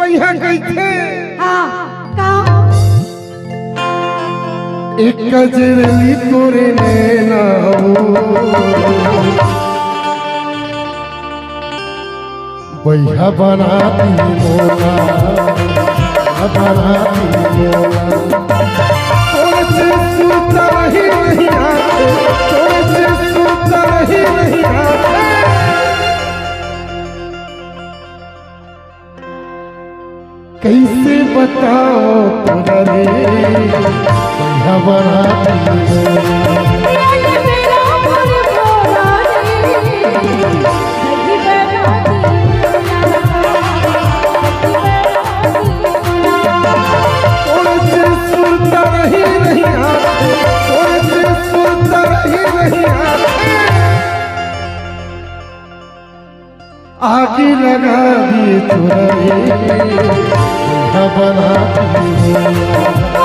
भैया कैसे हाँ का एक गजरली तोरे नैना भैया बनाती मोला बनाती मोला तोरे से सुनता ही नहीं आते तोरे से सुनता ही नहीं आते कैसे बताओ तुझे भैया बनाती मोला आगे लगा दी तुझे भैया बनाती मोला